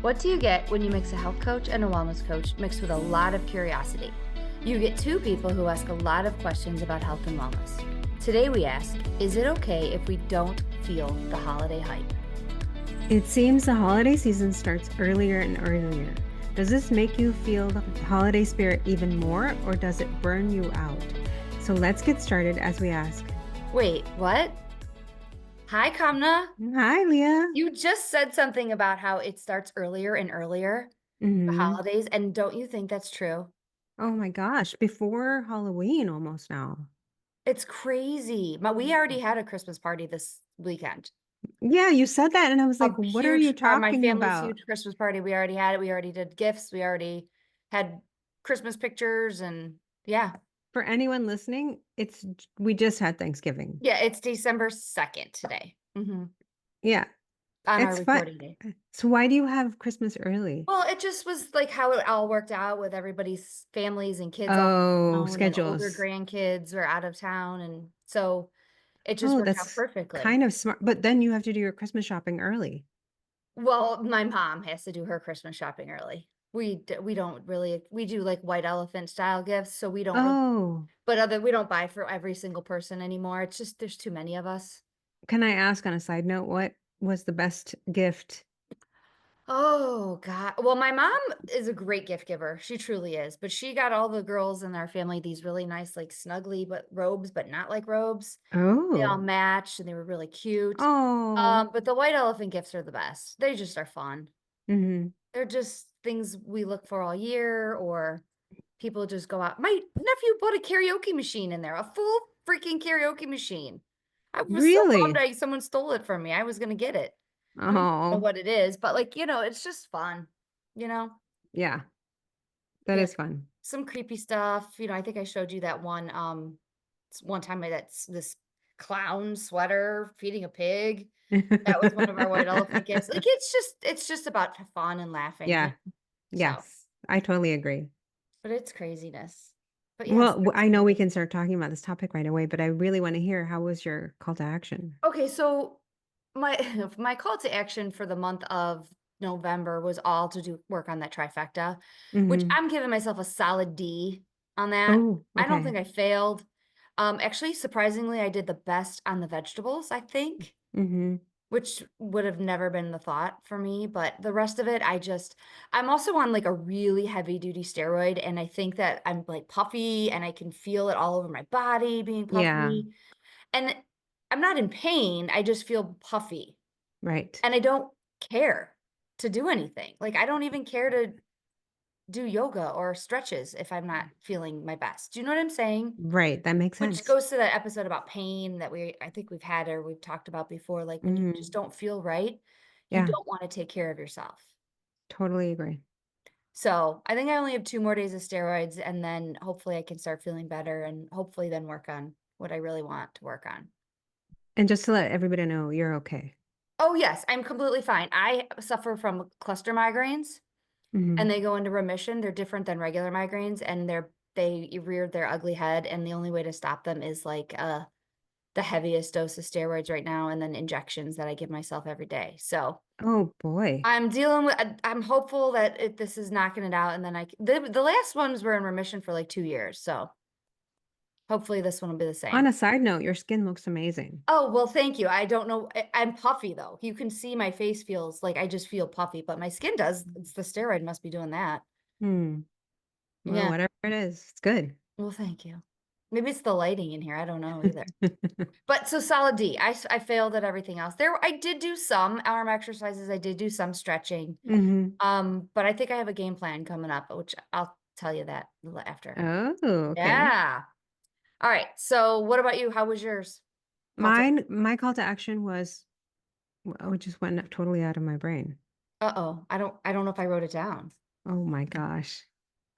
What do you get when you mix a health coach and a wellness coach mixed with a lot of curiosity? You get two people who ask a lot of questions about health and wellness. Today we ask, is it okay if we don't feel the holiday hype? It seems the holiday season starts earlier and earlier. Does this make you feel the holiday spirit even more, or does it burn you out? So let's get started as we ask. Wait, what? Hi, Kamna. Hi, Leah. You just said something about how it starts earlier and earlier, the hmm holidays, and don't you think that's true? Oh my gosh, before Halloween almost now. It's crazy. We already had a Christmas party this weekend. Yeah, you said that, and I was A like, what are you huge, my talking family's about? huge Christmas party. We already had it. We already did gifts. We already had Christmas pictures and yeah. For anyone listening, we just had Thanksgiving. Yeah, it's December 2nd today. Yeah, On our it's fun. recording day. So why do you have Christmas early? Well, it just was like how it all worked out with everybody's families and kids all Oh, out of town and older schedules. grandkids were out of town. And so it just Oh, worked out that's perfectly. kind of smart. But then you have to do your Christmas shopping early. Well, my mom has to do her Christmas shopping early. We don't really we do like white elephant style gifts, so we don't really, Oh, but other we don't buy for every single person anymore. It's just there's too many of us. can I ask on a side note, what was the best gift? Oh God. Well, my mom is a great gift giver. She truly is. But she got all the girls in our family these really nice, like snuggly but robes, but not like robes. They all Oh, matched and they were really cute. oh, But the white elephant gifts are the best. They just are fun. hmm They're just things we look for all year, or people just go out. My nephew put a karaoke machine in there, a full freaking karaoke machine. I was so bummed Really? someone stole it from me. I was gonna get it. I don't know Oh, what it is, but like, it's just fun, you know? yeah, that Yeah. is fun. Some creepy stuff. I think I showed you that one one time that's this clown sweater feeding a pig. That was one of our white elephant gifts. Like it's just about fun and laughing. Yeah, So, yes, I totally agree. but it's craziness. But yes, Well, I know we can start talking about this topic right away, but I really want to hear how was your call to action? okay, so my my call to action for the month of November was all to do work on that trifecta, which hmm I'm giving myself a solid D on that. Oh, I don't okay. think I failed. Actually, surprisingly, I did the best on the vegetables, I think, hmm which would have never been the thought for me, but the rest of it, I'm also on like a really heavy duty steroid, and I think that I'm like puffy and I can feel it all over my body being Yeah, puffy. And I'm not in pain, I just feel puffy, right. and I don't care to do anything. Like, I don't even care to do yoga or stretches if I'm not feeling my best. Do you know what I'm saying? Right, that makes Which sense. goes to that episode about pain that I think we've had or we've talked about before, like, when you just hmm don't feel right, you Yeah, don't wanna take care of yourself. totally agree. So, I think I only have 2 more days of steroids, and then hopefully I can start feeling better and hopefully then work on what I really want to work on. And just to let everybody know, you're okay. Oh, yes, I'm completely fine. I suffer from cluster migraines, and hmm they go into remission. They're different than regular migraines, and they rear their ugly head, and the only way to stop them is, like, the heaviest dose of steroids right now and then injections that I give myself every day. So, Oh boy. I'm hopeful that this is knocking it out, and then the last ones were in remission for, like, 2 years, so hopefully this one will be the On same. a side note, your skin looks amazing. Oh, well, thank you. I don't know. I'm puffy though. You can see my face feels like I just feel puffy, but my skin does. It's the steroid must be doing that. Hmm. Well, Yeah. whatever it is, it's good. Well, thank you. Maybe it's the lighting in here. I don't know either. But so solid D. I failed at everything else. I did do some arm exercises. I did do some stretching. hmm But I think I have a game plan coming up, which I'll tell you that after. Oh, okay. Yeah. All right. So what about you? How was yours? Call to My call to action was, oh, it just went totally out of my brain. Uh-oh. I don't know if I wrote it down. Oh my gosh.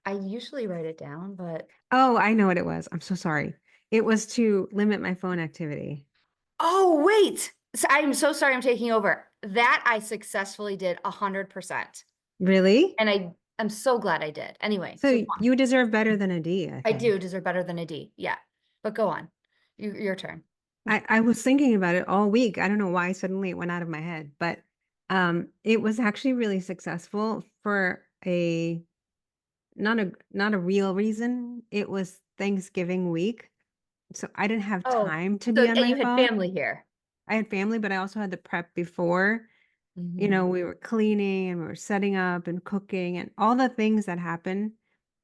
I usually write it down, but Oh, I know what it was. I'm so sorry. It was to limit my phone activity. oh, wait. I'm so sorry I'm taking over. That I successfully did 100%. Really? And I'm so glad I did. Anyway, so So you deserve better than a D, I I do think. deserve better than a D. Yeah. But go on. Your turn. I was thinking about it all week. I don't know why suddenly it went out of my head, but It was actually really successful for a not a real reason. It was Thanksgiving week, so I didn't have Oh, time to so be on yeah, my you had phone. family here. I had family, but I also had the prep before. Mhm. We were cleaning and we were setting up and cooking and all the things that happen.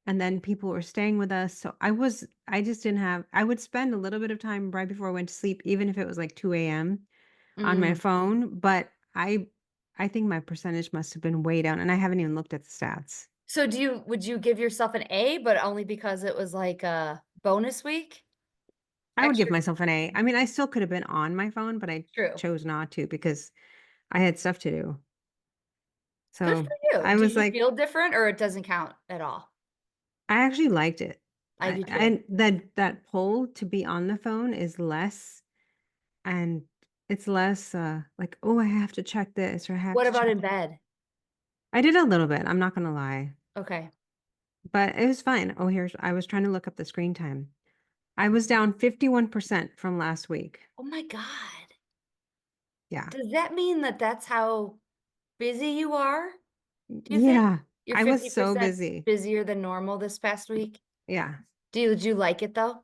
And then people were staying with us. So I just didn't have, I would spend a little bit of time right before I went to sleep, even if it was like 2 a.m. on my Mm. phone. But I think my percentage must have been way down and I haven't even looked at the stats. So would you give yourself an A, but only because it was like a bonus week? I would give Extra myself an A. I mean, I still could have been on my phone, but I true. chose not to because I had stuff to do. Good So for you. I Do was you like, feel different or it doesn't count at all? I actually liked it. I do too. That pull to be on the phone is less, and it's less, like, "Oh, I have to check this or I have What to about check." in bed? I did a little bit, I'm not gonna lie, Okay. but it was fine. Oh, I was trying to look up the screen time. I was down 51% from last week. Oh my God. Yeah. Does that mean that that's how busy you are? Do you think Yeah. you're I was so 50% busy. busier than normal this past week? Yeah. Did you like it though?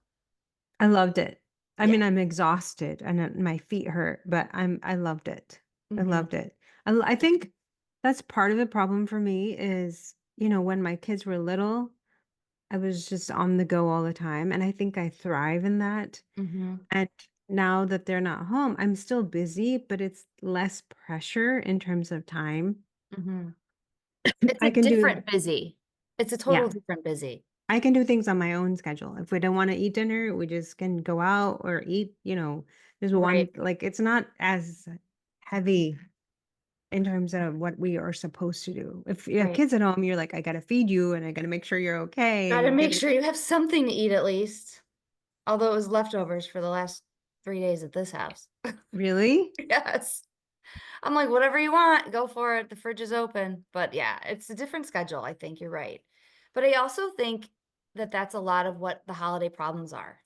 I loved it. I Yeah. mean, I'm exhausted and my feet hurt, but I loved it. I Mhm. loved it. I think that's part of the problem for me is, when my kids were little, I was just on the go all the time. And I think I thrive in that. Mhm. And now that they're not home, I'm still busy, but it's less pressure in terms of time. Mhm. It's a I can do, different busy. It's a total yeah, different busy. I can do things on my own schedule. If we don't want to eat dinner, we just can go out or eat, there's Right. one, like, it's not as heavy in terms of what we are supposed to do. If you have Right. kids at home, you're like, I got to feed you and I got to make sure you're okay. And Gotta you're make getting, sure you have something to eat at least. Although it was leftovers for the last 3 days at this house. really? Yes. I'm like, "Whatever you want, go for it. The fridge is open." But yeah, it's a different schedule, I think you're right. But I also think that that's a lot of what the holiday problems are.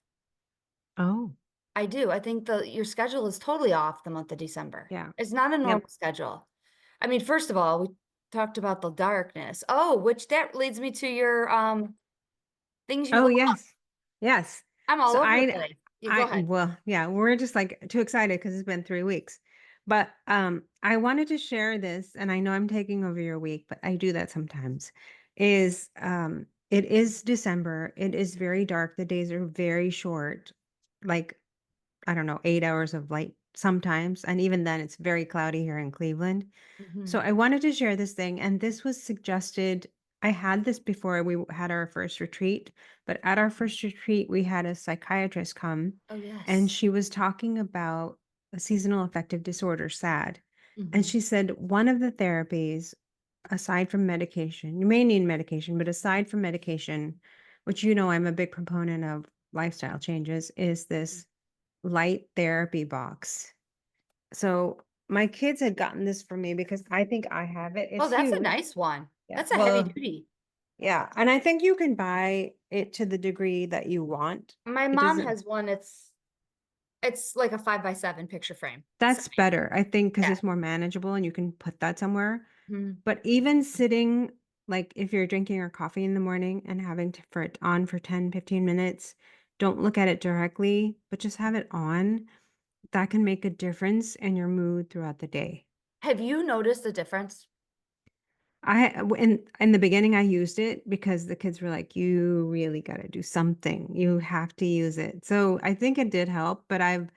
Oh, I do. I think your schedule is totally off the month of December. yeah. It's not a Yep. normal schedule. I mean, first of all, we talked about the darkness. Oh, which that leads me to your, things you Oh, love. yes. Yes. I'm all So over the place. You go ahead. well, yeah, we're just like too excited because it's been 3 weeks. But I wanted to share this, and I know I'm taking over your week, but I do that sometimes. It is December. It is very dark. The days are very short, like, I don't know, 8 hours of light sometimes. And even then it's very cloudy here in Cleveland. So Mhm, I wanted to share this thing, and this was suggested. I had this before we had our first retreat, but at our mhm. first retreat, we had a psychiatrist come, Oh, and yes. she was talking about a seasonal affective disorder, SAD. And Mhm, she said one of the therapies, aside from medication, you may need medication, but aside from medication, which I'm a big proponent of lifestyle changes, is mhm. this light therapy box. So my kids had gotten this for me because I think I have it. Oh, It's that's a huge. nice one. Yeah. That's a heavy Well, duty. yeah. And I think you can buy it to the degree that you want. My It mom doesn't, has one, it's like a 5 by 7 picture frame. So, that's better, I think, because yeah. it's more manageable and you can put that somewhere. Mhm. But even sitting, like if you're drinking your coffee in the morning and having to for it on for 10, 15 minutes, don't look at it directly, but just have it on. That can make a difference in your mood throughout the day. Have you noticed a difference? In the beginning, I used it because the kids were like, "You really gotta do something. You have to use it." So, I think it did help, but I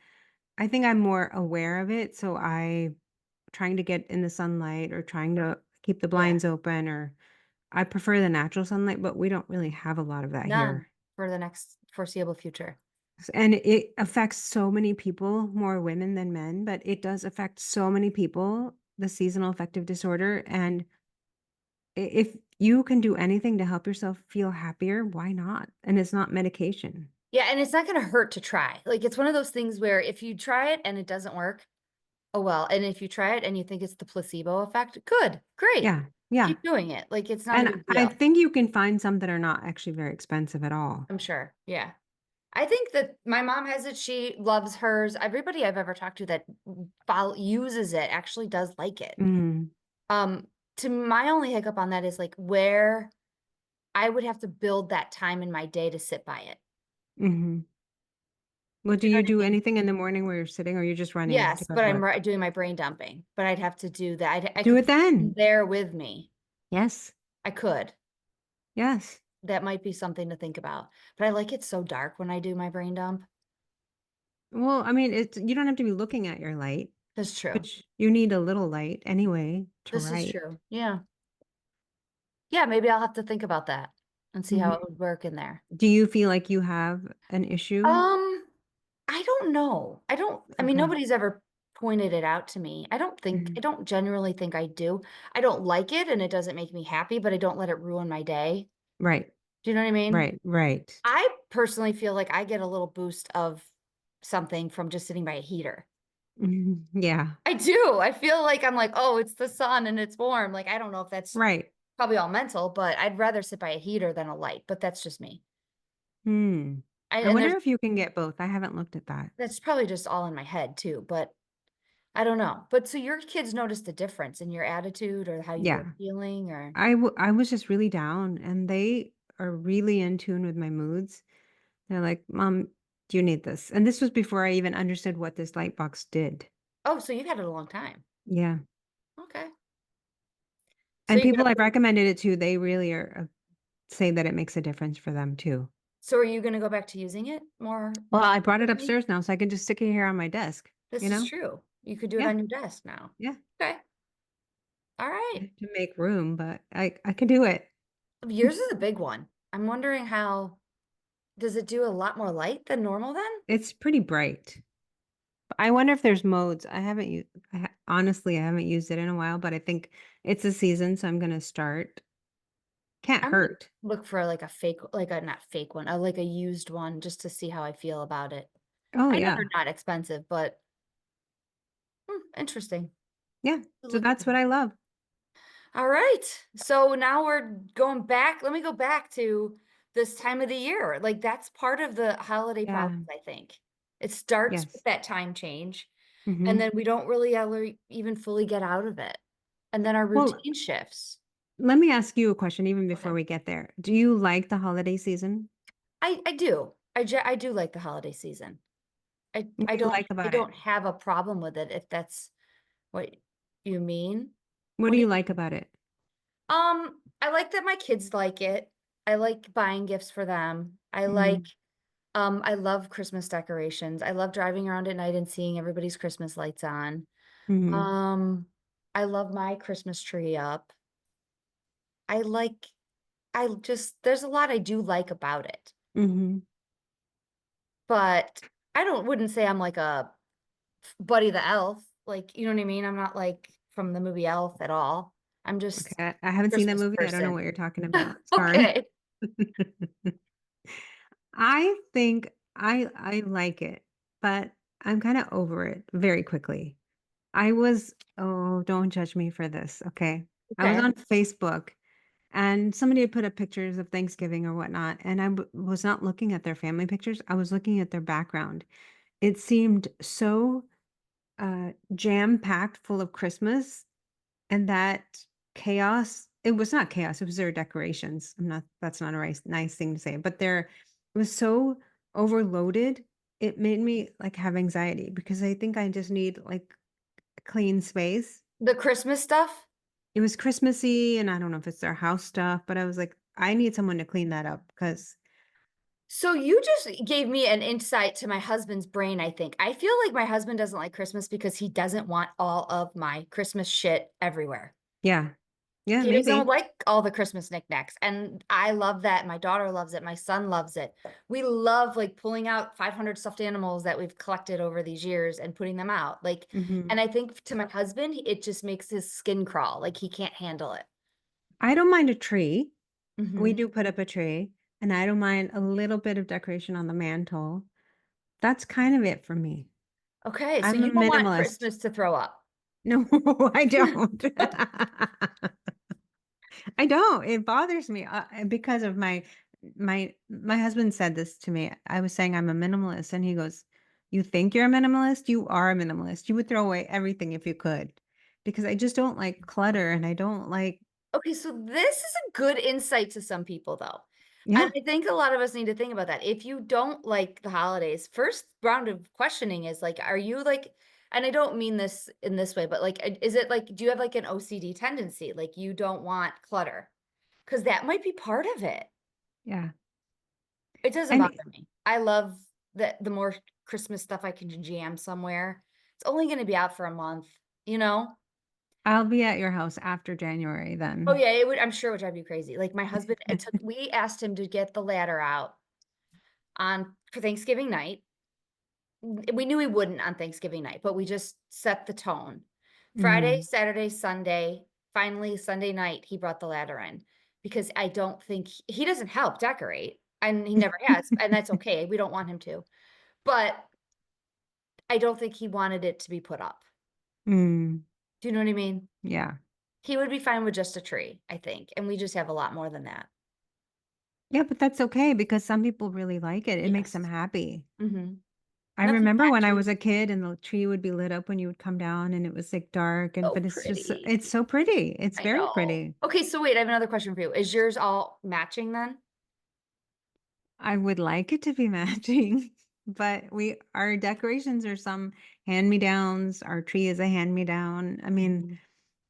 think I'm more aware of it, so I trying to get in the sunlight or trying to keep the Yeah. blinds open, or I prefer the natural sunlight, but we don't really have a lot of that None here. for the next foreseeable future. And it affects so many people, more women than men, but it does affect so many people, the seasonal affective disorder, and if you can do anything to help yourself feel happier, why not? And it's not medication. Yeah, and it's not gonna hurt to try. Like, it's one of those things where if you try it and it doesn't work, oh, well, and if you try it and you think it's the placebo effect, good, great. Yeah, yeah. Keep doing it. Like, it's not a And big I deal. think you can find some that are not actually very expensive at all. I'm sure. Yeah. I think that my mom has it. She loves hers. Everybody I've ever talked to that uses it actually does like it. Mm, Um, to my only hiccup on that is like where I would have to build that time in my day to sit by it. mhm. Well, Do do you know you what I do mean? anything in the morning where you're sitting, or you're just running to Yes, go but to I'm work? doing my brain dumping, but I'd have to do that. I Do could it put it then. there with me. Yes. I could. Yes. That might be something to think about. But I like it so dark when I do my brain dump. Well, I mean, it's you don't have to be looking at your light, That's true. but you need a little light anyway to This is write. true. Yeah. Yeah, maybe I'll have to think about that and see how Mhm. it would work in there. Do you feel like you have an issue? Um, I don't know. I mean, Okay. nobody's ever pointed it out to me. I Mhm. don't genuinely think I do. I don't like it and it doesn't make me happy, but I don't let it ruin my day. Right. Do you know what I mean? Right. Right. I personally feel like I get a little boost of something from just sitting by a heater. Mhm. Yeah. I do. I feel like I'm like, oh, it's the sun and it's warm. Like, I don't know if that's Right. probably all mental, but I'd rather sit by a heater than a light, but that's just me. Hmm. I And wonder there's if you can get both. I haven't looked at that. that's probably just all in my head too, but I don't know. But so your kids noticed a difference in your attitude or how you were Yeah. feeling or I was just really down, and they are really in tune with my moods. They're like, "Mom, do you need this?" And this was before I even understood what this light box did. oh, so you've had it a long time. Yeah. Okay. So And you're people gonna I've put recommended it to, they really are say that it makes a difference for them too. so are you gonna go back to using it Well, more I brought it frequently? upstairs now, so I can just stick it here on my desk, you This is know? true. You could do it Yeah. on your desk now. Yeah. Okay. All I right. have to make room, but I can do it. Yours is a big one. I'm wondering how does it do a lot more light than normal then? It's pretty bright. I wonder if there's modes. I haven't used honestly, I haven't used it in a while, but I think it's a season, so I'm gonna start. Can't I'm gonna hurt. look for like a fake, like a not fake one, like a used one just to see how I feel about it. Oh, I know they're yeah. not expensive, but interesting. Yeah. To So look that's into. what I love. All right. So now we're going back. Let me go back to this time of the year. Like that's part of the holiday Yeah. problems, I think. It starts with Yes. that time change, and Mhm. then we don't really ever even fully get out of it. And then our Well, routine shifts. let me ask you a question even Okay. before we get there. Do you like the holiday season? I do. I do like the holiday season. What do you like I about it? don't have a problem with it if that's what you mean. What What do do you you like mean? about it? I like that my kids like it. I like buying gifts for them. Mhm. I love Christmas decorations. I love driving around at night and seeing everybody's Christmas lights on. Mhm. Um, I love my Christmas tree up. I like, there's a lot I do like about it, Mhm. but wouldn't say I'm like a Buddy the Elf. Like, you know what I mean? I'm not like from the movie Elf at all. I'm Okay. just I haven't seen that Christmas movie. I don't know person. what you're talking about. Sorry. Okay. I think I like it, but I'm kind of over it very quickly. Oh, don't judge me for this, okay? I was Okay. on Facebook and somebody had put up pictures of Thanksgiving or whatnot, and was not looking at their family pictures. I was looking at their background. It seemed so jam-packed full of Christmas, and that chaos, it was not chaos, it was their decorations. That's not a nice thing to say, but it was so overloaded. It made me like have anxiety because I think I just need like a clean space. The Christmas stuff. It was Christmassy, and I don't know if it's their house stuff, but I was like, I need someone to clean that up because So you just gave me an insight to my husband's brain, I think. I feel like my husband doesn't like Christmas because he doesn't want all of my Christmas shit everywhere. yeah, yeah, He doesn't maybe. like all the Christmas knickknacks. And I love that. My daughter loves it. My son loves it. We love like pulling out 500 stuffed animals that we've collected over these years and putting them out. Like, Hmm. and I think to my husband, it just makes his skin crawl. Like he can't handle it. I don't mind a tree. We Hmm. do put up a tree, and I don't mind a little bit of decoration on the mantle. That's kind of it for me. Okay. So I'm a you don't want minimalist. Christmas to throw up. No, I don't. I don't. It bothers me because of my my husband said this to me. I was saying I'm a minimalist, and he goes, "You think you're a minimalist? You are a minimalist. You would throw away everything if you could." Because I just don't like clutter and I don't like Okay, so this is a good insight to some people, though. And yeah, I think a lot of us need to think about that. If you don't like the holidays, first round of questioning is like, are you like, and I don't mean this in this way, but like, is it like, do you have like an OCD tendency? Like you don't want clutter? Because that might be part of it. yeah. It doesn't And bother me. I love the more Christmas stuff I can jam somewhere. It's only going to be out for a month, you know? I'll be at your house after January Oh then. yeah, it would, I'm sure it would drive you crazy. Like my husband, we asked him to get the ladder out on for Thanksgiving night. We knew he wouldn't on Thanksgiving night, but we just set the tone. Friday, Mm, Saturday, Sunday, finally Sunday night, he brought the ladder in because I don't think he doesn't help decorate, and he never has, and that's okay. We don't want him to, but I don't think he wanted it to be put up. mm, Do you know what I mean? yeah. He would be fine with just a tree, I think, and we just have a lot more than that. Yeah, but that's okay because some people really like it. It makes them Yes. happy. Mm-hmm. I Nothing remember when I was matches. a kid and the tree would be lit up when you would come down and it was like dark and So but it's pretty. so pretty. It's I very know. pretty. Okay, so wait, I have another question for you. Is yours all matching then? I would like it to be matching, but our decorations are some hand-me-downs. Our tree is a hand-me-down. I mean, Mhm.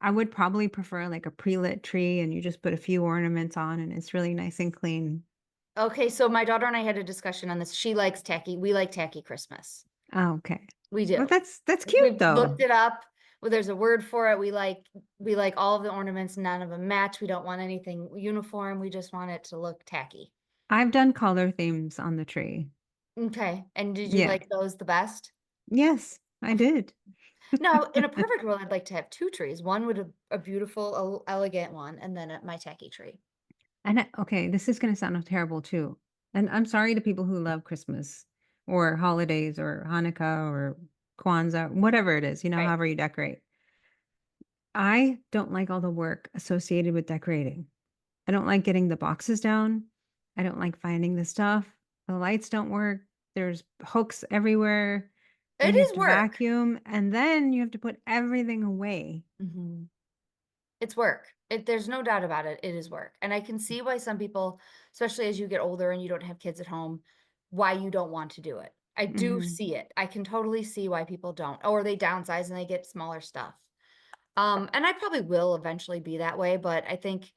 I would probably prefer like a pre-lit tree and you just put a few ornaments on and it's really nice and clean. Okay, so my daughter and I had a discussion on this. She likes tacky. We like tacky Christmas. Oh, okay. We Well, do. that's cute We've though. looked it up. Well, there's a word for it. We like all of the ornaments. None of them match. We don't want anything uniform. We just want it to look tacky. I've done color themes on the tree. Okay. And did you Yeah. like those the best? Yes, I did. Now, in a perfect world, I'd like to have two trees. One with a beautiful, elegant one, and then my tacky tree. Okay, this is going to sound terrible too. And I'm sorry to people who love Christmas or holidays or Hanukkah or Kwanzaa, whatever it is, Right. however you decorate. I don't like all the work associated with decorating. I don't like getting the boxes down. I don't like finding the stuff. The lights don't work. There's hooks everywhere. It Then you have is to work. vacuum and then you have to put everything away. Mhm. It's work. There's no doubt about it. It is work. And I can see why some people, especially as you get older and you don't have kids at home, why you don't want to do it. I do Hmm. see it. I can totally see why people don't. Or they downsize and they get smaller stuff. And I probably will eventually be that way, but I think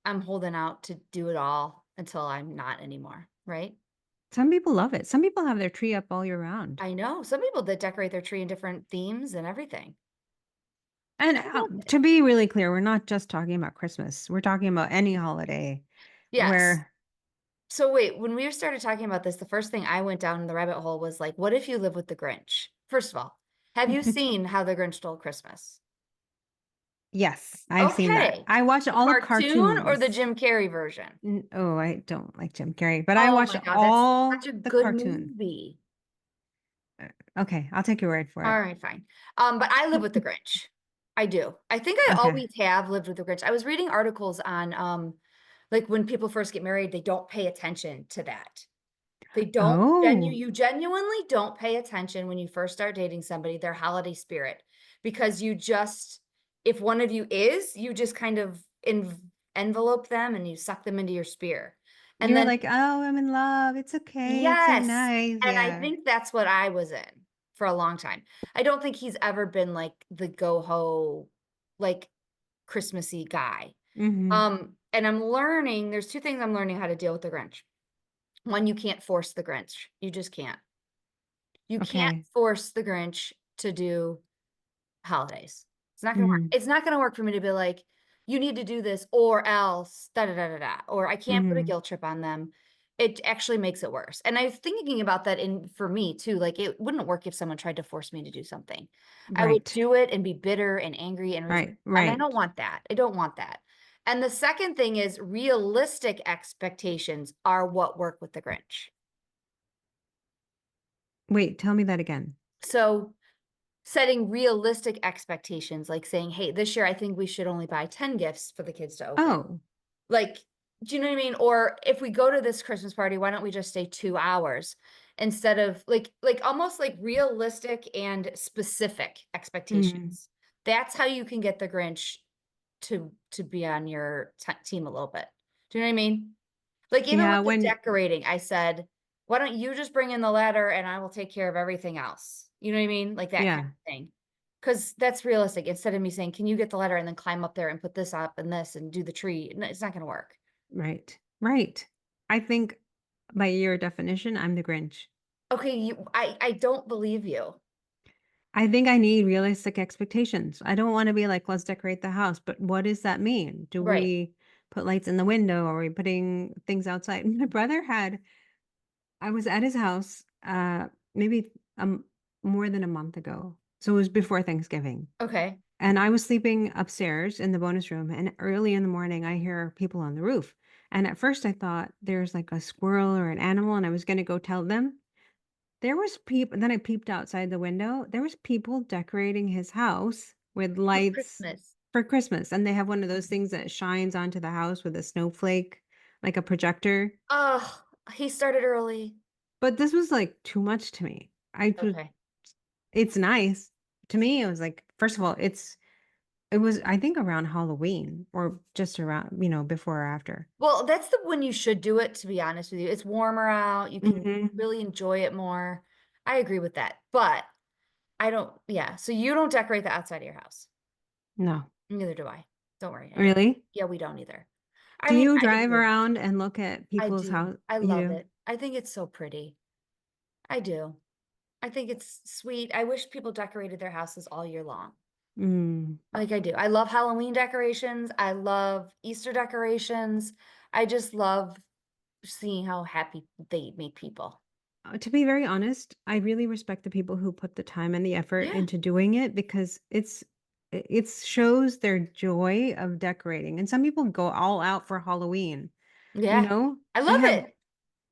I'm holding out to do it all until I'm not anymore, right? Some people love it. Some people have their tree up all year round. I know some people that decorate their tree in different themes and everything. And I love it. to be really clear, we're not just talking about Christmas. We're talking about any holiday Yes. where So wait, when we started talking about this, the first thing I went down the rabbit hole was like, what if you live with the Grinch? First of all, have you seen How the Grinch Stole Christmas? yes, I've seen that. Okay. I watch The all the cartoon or the cartoons. Jim Carrey version? Oh, I don't like Jim Carrey, but I Oh watched my God, that's such all a the good cartoon. movie. Okay, I'll take your word for All it. right, fine. But I live with the Grinch. I do. I think I Okay. always have lived with the Grinch. I was reading articles on like when people first get married, they don't pay attention to that. They don't Oh, you genuinely don't pay attention when you first start dating somebody, their holiday spirit, because you just if one of you is, you just kind of envelope them and you suck them into your spear. And you're then like, oh, I'm in love. It's okay. It's so yes, nice. and I Yeah. think that's what I was in for a long time. I don't think he's ever been like the go-ho, like Christmassy guy. Hmm. And I'm learning, there's two things I'm learning how to deal with the Grinch. One, you can't force the Grinch. You just can't. You can't Okay. force the Grinch to do holidays. It's not gonna work. Hmm. It's not gonna work for me to be like, you need to do this or else da da da da da. Or I can't put a Hmm. guilt trip on them. It actually makes it worse. And I was thinking about that in for me too. Like it wouldn't work if someone tried to force me to do something. I would Right. do it and be bitter and angry and resent. Right. And I Right. don't want that. I don't want that. And the second thing is realistic expectations are what work with the Grinch. Wait, tell me that again. So setting realistic expectations, like saying, hey, this year I think we should only buy 10 gifts for the kids to open. Oh, Like, Do you know what I mean? Or if we go to this Christmas party, why don't we just stay 2 hours instead of almost like realistic and specific Mm. expectations. That's how you can get the Grinch to be on your team a little bit. Do you know what I mean? Like, even Yeah, with the when decorating, I said, "Why don't you just bring in the ladder and I will take care of everything else?" You know what I mean? Like that kind yeah, of thing. Because that's realistic. Instead of me saying, "Can you get the ladder and then climb up there and put this up and this and do the tree?" No, it's not gonna work. right. Right. I think by your definition, I'm the Grinch. Okay, I don't believe you. I think I need realistic expectations. I don't want to be like, let's decorate the house, but what does that mean? Do Right. we put lights in the window? Are we putting things outside? My brother had, I was at his house, maybe more than a month ago. So it was before Thanksgiving. Okay. And I was sleeping upstairs in the bonus room. And early in the morning, I hear people on the roof. And at first, I thought there's like a squirrel or an animal, and I was going to go tell them. There was people, then I peeped outside the window. There was people decorating his house with For lights Christmas. for Christmas, and they have one of those things that shines onto the house with a snowflake, like a projector. Oh, he started early. But this was like too much to me. Okay. It's nice. To me, it was like, first of all, it was, I think, around Halloween or just around, before or after. Well, that's the when you should do it, to be honest with you. It's warmer out. You can Hmm. really enjoy it more. I agree with that. But I don't, yeah. So you don't decorate the outside of your house. No, Neither do I. Don't worry. I know. really? Yeah, we don't either. I Do mean, you I drive do. around and look at I people's do. house? I You love do? it. I think it's so pretty. I do. I think it's sweet. I wish people decorated their houses all year long. Mm. Like I do. I love Halloween decorations. I love Easter decorations. I just love seeing how happy they make people. To be very honest, I really respect the people who put the time and the effort Yeah. into doing it because it shows their joy of decorating. And some people go all out for Halloween, you Yeah. know? I They love have it.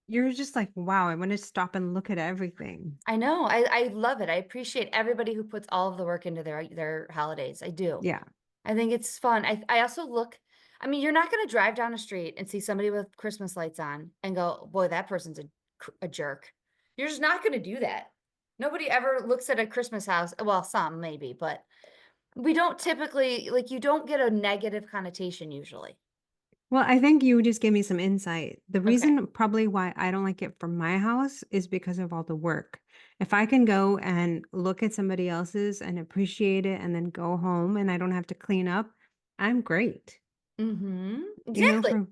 you're just like, wow, I want to stop and look at everything. I know. I love it. I appreciate everybody who puts all of the work into their holidays. I do. Yeah. I think it's fun. I also look, I mean, you're not going to drive down the street and see somebody with Christmas lights on and go, boy, that person's a jerk. You're just not going to do that. Nobody ever looks at a Christmas house. Well, some maybe, but we don't typically, like, you don't get a negative connotation usually. Well, I think you just gave me some insight. The Okay. reason probably why I don't like it for my house is because of all the work. If I can go and look at somebody else's and appreciate it and then go home and I don't have to clean up, I'm great. Mm-hmm. You know, Exactly.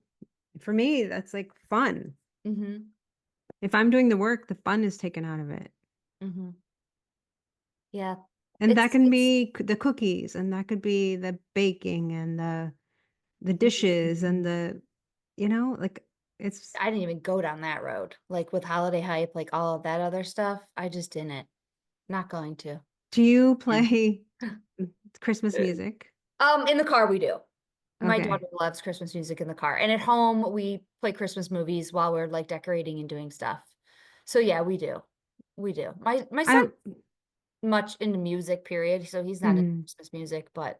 for me, that's like fun. Mm-hmm. If I'm doing the work, the fun is taken out of it. Mm-hmm. Yeah. And that It's, can it's, be the cookies and that could be the baking and the dishes and like it's I didn't even go down that road. Like with holiday hype, like all of that other stuff. I just didn't. Not going to. do you Mm. play Christmas music? In the car we do. My daughter Okay. loves Christmas music in the car. And at home we play Christmas movies while we're like decorating and doing stuff. So yeah, we do. We do. My son I'm much into music, period. So he's not into mhm. Christmas music, but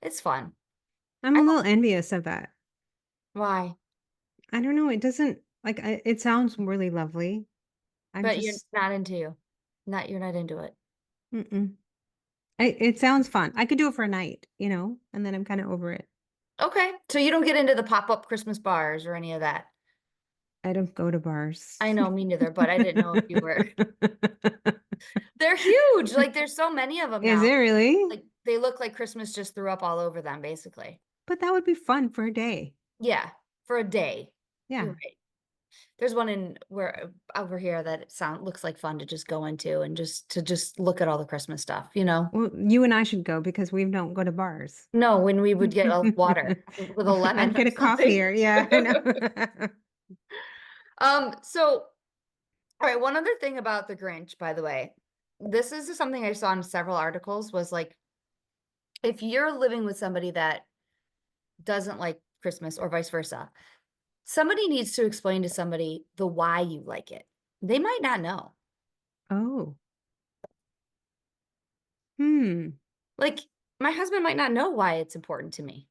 it's fun. I'm I a don't little envious of that. why, I don't know. It doesn't like it sounds really lovely. I'm but you're just not into not you're not into it. mm-mm. It sounds fun. I could do it for a night, and then I'm kind of over it. Okay. So you don't get into the pop-up Christmas bars or any of that. I don't go to bars. I know, me neither, but I didn't know if you were. They're huge. Like there's so many of them Is now. it really? Like they look like Christmas just threw up all over them, basically. But that would be fun for a day. Yeah, for a day. You're Yeah. right. There's one in where over here that looks like fun to just go into and just look at all the Christmas stuff, you know? Well, you and I should go because we don't go to bars. No, when we would get a water with a lemon I'd get or a coffee something. or yeah, I know. So all right, one other thing about the Grinch, by the way, this is something I saw in several articles was like if you're living with somebody that doesn't like Christmas or vice versa, somebody needs to explain to somebody the why you like it. They might not know. Oh. Hmm. Like my husband might not know why it's important to me.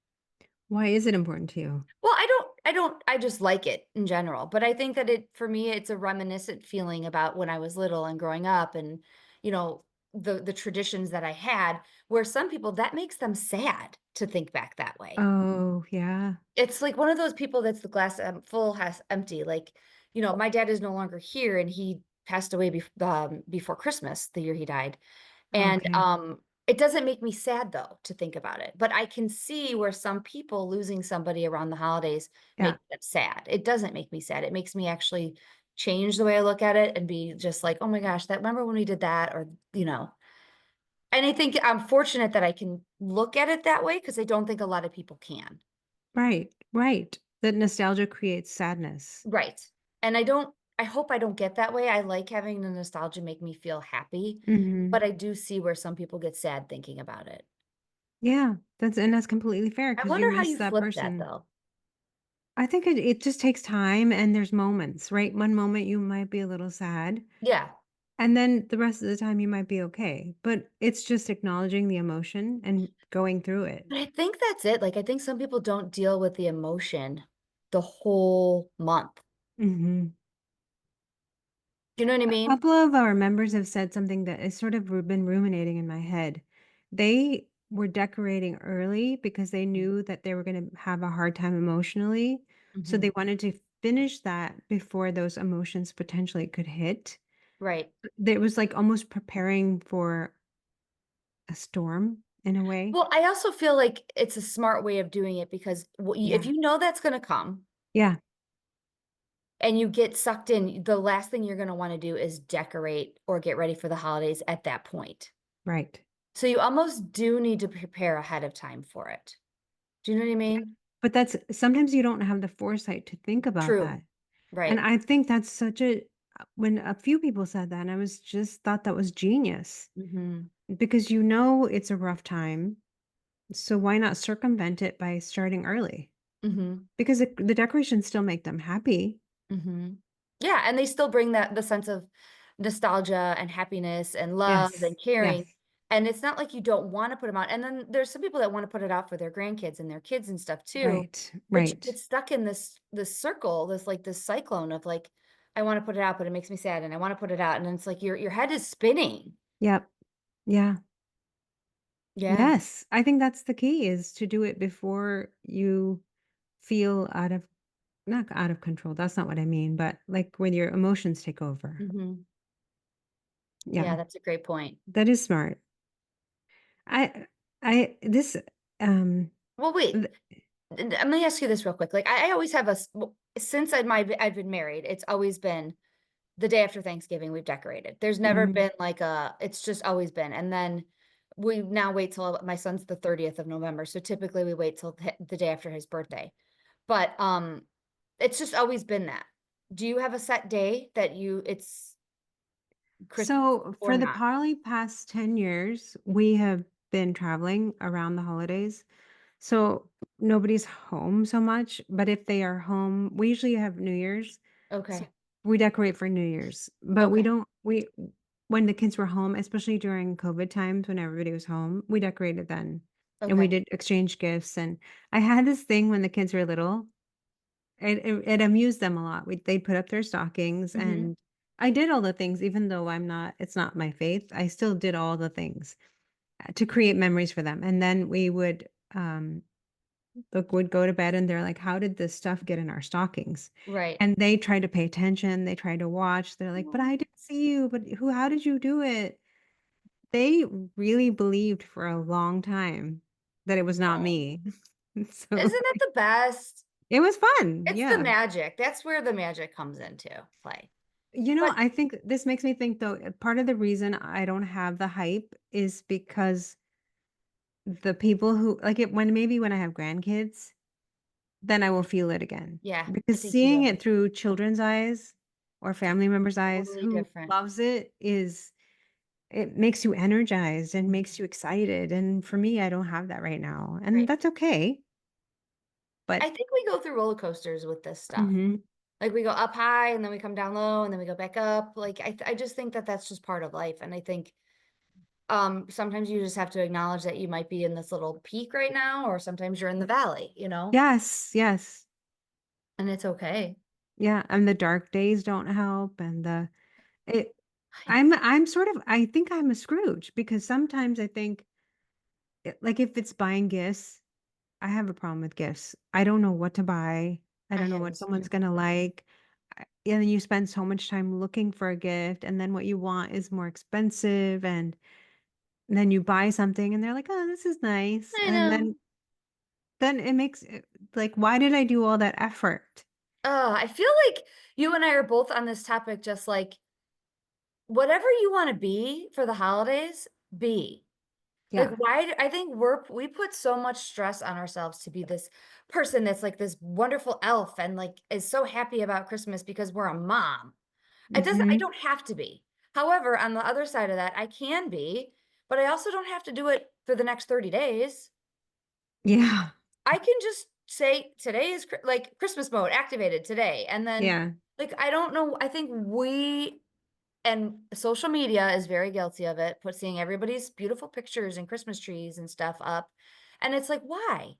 Why is it important to you? Well, I don't. I just like it in general, but I think that for me, it's a reminiscent feeling about when I was little and growing up and, you know, the traditions that I had, where some people, that makes them sad to think back that way. Oh, yeah. It's like one of those people that's the glass, full, has empty, like, my dad is no longer here, and he passed away before Christmas, the year he died. And, Okay. it doesn't make me sad though to think about it, but I can see where some people losing somebody around the holidays Yeah. make them sad. It doesn't make me sad. It makes me actually change the way I look at it and be just like, "Oh my gosh, that remember when we did that?" Or, and I think I'm fortunate that I can look at it that way because I don't think a lot of people can. Right. Right. That nostalgia creates sadness. Right. And I hope I don't get that way. I like having the nostalgia make me feel happy, Mhm. but I do see where some people get sad thinking about it. Yeah, that's completely fair I because you wonder how miss you that flip that person. though. I think it just takes time and there's moments, right? One moment you might be a little sad, Yeah. and then the rest of the time you might be okay. But it's just acknowledging the emotion and going through it. But I think that's it. Like, I think some people don't deal with the emotion the whole month. Mhm. Do you know what I A mean? couple of our members have said something that has sort of been ruminating in my head. They were decorating early because they knew that they were going to have a hard time emotionally. So Mhm. they wanted to finish that before those emotions potentially could hit. Right. It was like almost preparing for a storm in a way. Well, I also feel like it's a smart way of doing it because if Yeah. you know that's gonna come Yeah. and you get sucked in, the last thing you're gonna wanna do is decorate or get ready for the holidays at that point. Right. So you almost do need to prepare ahead of time for it. Do you know what I Yeah. mean? But that's sometimes you don't have the foresight to think about True. that. And Right. I think that's such a when a few people said that, and I was just thought that was genius Mhm. because you know it's a rough time. So why not circumvent it by starting early? Mhm. Because the decorations still make them happy. Mhm. Yeah, and they still bring the sense of nostalgia and happiness and love Yes. and caring, Yes. and it's not like you don't wanna put them out, and then there's some people that wanna put it out for their grandkids and their kids and stuff too, Right. but you Right. get stuck in this circle, this cyclone of, like, "I wanna put it out, but it makes me sad, and I wanna put it out," and then it's like your head is spinning. Yep. Yeah. Yeah. Yes. I think that's the key is to do it before you feel out of not out of control. That's not what I mean, but like when your emotions take over. Mhm. Yeah, Yeah. that's a great point. That is smart. I I this um Well, wait, th- let me ask you this real quick, like, I always have since I've been married, it's always been the day after Thanksgiving, we've decorated. There's never mhm. been like it's just always been, and then we now wait till my son's the 30th of November, so typically we wait till the day after his birthday. But, it's just always been that. Do you have a set day that it's Christmas So or for the not? probably past 10 years, we have been traveling around the holidays. So nobody's home so much, but if they are home, we usually have New Year's. So Okay, we decorate for New Year's, but we okay, don't we when the kids were home, especially during COVID times when everybody was home, we decorated then. And we okay. did exchange gifts and I had this thing when the kids were little. It amused them a lot. They'd put up their stockings Mhm. and I did all the things even though it's not my faith. I still did all the things to create memories for them. And then we would go to bed and they're like, "How did this stuff get in our stockings?" Right. And they tried to pay attention, they tried to watch, they're like, "But Oh. I didn't see you, but how did you do it?" They really believed for a long time that it was not me. So, Isn't that the best? it was fun, It's the yeah. magic. That's where the magic comes into play. You know, But I think this makes me think though, part of the reason I don't have the hype is because the people who like it when I have grandkids, then I will feel it again. yeah, I Because think you seeing will. it through children's eyes or family members' eyes Totally who different. loves it is it makes you energized and makes you Mhm. excited. And for me, I don't have that right now. And Right. that's okay. I But think we go through roller coasters with this stuff. mhm. Like, we go up high, and then we come down low, and then we go back up. Like, I just think that that's just part of life, and I think, sometimes you just have to acknowledge that you might be in this little peak right now, or sometimes you're in the valley, you know? Yes, yes. And it's okay. Yeah, and the dark days don't help, and the it I I'm sort of I think I'm a Scrooge because sometimes I think, like, if it's buying gifts, I have a problem with gifts. I don't know what to buy. I I don't know have what this someone's too. gonna like. And then you spend so much time looking for a gift, and then what you want is more expensive, and then you buy something, and they're like, "Oh, this is nice," I and know. then it makes it, like, why did I do all that effort? Oh, I feel like you and I are both on this topic, just like whatever you want to be for the holidays, be. Like, Yeah. I think we put so much stress on ourselves to be this person that's like this wonderful elf and like is so happy about Christmas because we're a mom. I Mhm. don't have to be. However, on the other side of that, I can be, but I also don't have to do it for the next 30 days. Yeah. I can just say today is like Christmas mode activated today. And then Yeah. like I don't know, I think we and social media is very guilty of it, seeing everybody's beautiful pictures and Christmas trees and stuff up. And it's like, why?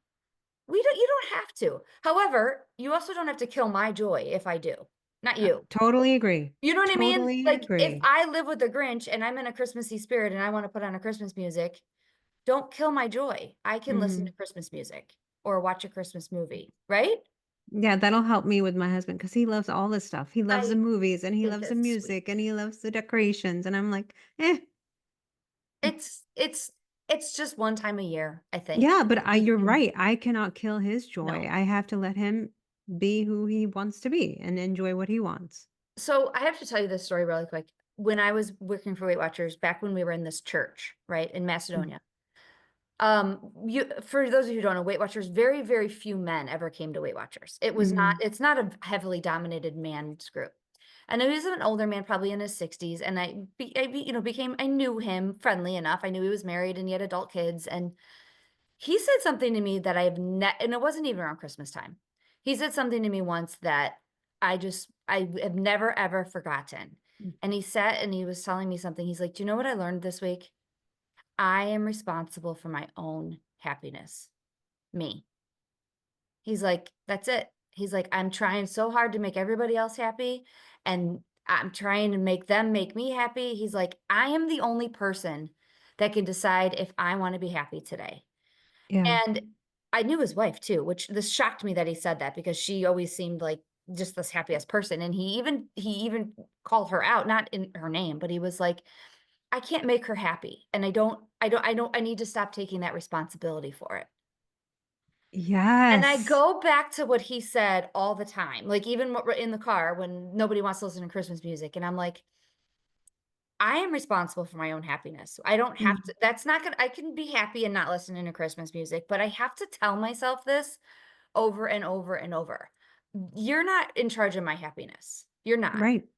You don't have to. However, you also don't have to kill my joy if I do. Not you. Totally agree. You know what I mean? Totally Like if agree. I live with the Grinch and I'm in a Christmassy spirit and I want to put on a Christmas music, don't kill my joy. I can listen to Mhm. Christmas music or watch a Christmas movie, right? Yeah, that'll help me with my husband because he loves all this stuff. He loves the I movies, and he think loves the it's sweet. music, and he loves the decorations, and I'm like, "Eh." It's it's it's just one time a year, I think. Yeah, but I We you're can right. I cannot kill his joy. no. I have to let him be who he wants to be and enjoy what he wants. So I have to tell you this story really quick. When I was working for Weight Watchers, back when we were in this church, right, in Mm. Macedonia. You for those of you who don't know, Weight Watchers, very, very few men ever came to Weight Watchers. Mhm. It's not a heavily dominated man's group. And he was an older man, probably in his 60s, and I knew him friendly enough. I knew he was married and he had adult kids, and he said something to me that and it wasn't even around Christmas time. He said something to me once that I have never ever forgotten. Mm. And he sat and he was telling me something. He's like, "Do you know what I learned this week? I am responsible for my own happiness. Me." He's like, "That's it." He's like, "I'm trying so hard to make everybody else happy, and I'm trying to make them make me happy." He's like, "I am the only person that can decide if I want to be happy today." Yeah. And I knew his wife too, which this shocked me that he said that because she always seemed like just this happiest person. And he even called her out, not in her name, but he was like, "I can't make her happy. And I need to stop taking that responsibility for it." And I Yes. go back to what he said all the time, like even in the car when nobody wants to listen to Christmas music. And I'm like, I am responsible for my own happiness. I don't have Mm. to, that's not gonna, I can be happy and not listening to Christmas music, but I have to tell myself this over and over and over. You're not in charge of my happiness. You're not. Right.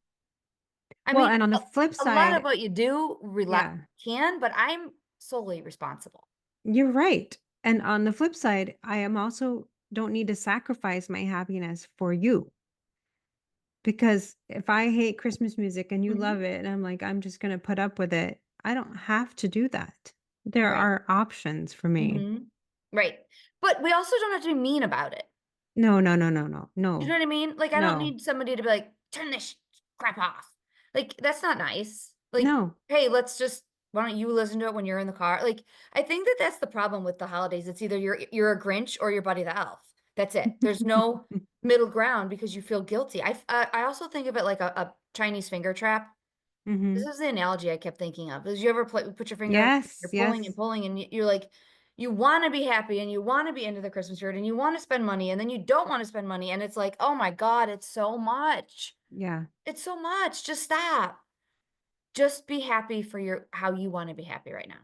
I Well, mean, and on the flip a lot of side, what you do yeah, can, but I'm solely responsible. you're right. And on the flip side, I am also don't need to sacrifice my happiness for you. Because if I hate Christmas music and you Mhm. love it, and I'm like, I'm just gonna put up with it, I don't have to do that. There Right. are options for me. Mhm. Right. But we also don't have to be mean about it. No, no, no, no, no, You know no, what I mean? Like, I don't no, need somebody to be like, "Turn this crap off." Like, that's not nice. Like, no. "Hey, let's just why don't you listen to it when you're in the car?" Like, I think that that's the problem with the holidays. It's either you're a Grinch or you're Buddy the Elf. That's it. There's no middle ground because you feel guilty. I also think of it like a Chinese finger trap. This Mhm. is the analogy I kept thinking of. Did you ever put your finger, Yes, you're pulling and yes. pulling, and you're like, you want to be happy and you want to be into the Christmas spirit and you want to spend money, and then you don't want to spend money. And it's like, oh my God, it's so much. Yeah. It's so much. Just stop. Just be happy for how you want to be happy right now.